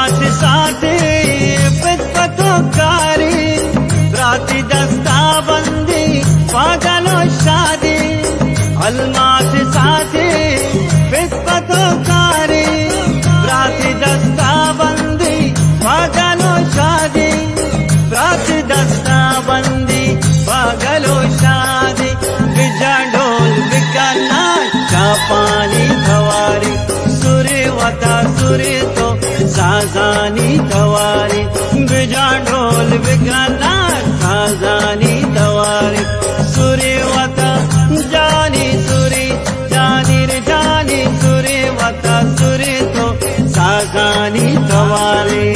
अलमास साथे पितपतो कारी राती दस्ता बंदी पागलो शादी अलमास साथे पितपतो कारी राती दस्ता बंदी पागलो शादी राती दस्ता बंदी पागलो शादी बिजा ढोल बिकाना चा पानी खवारी सुरे वता सुरे तो साजानी तवारी बिजा ढोल बिकाना साजानी तवारी सुरे वता जानी सुरे जानी रे जानी सुरे वता सुरे तो साजानी तवारी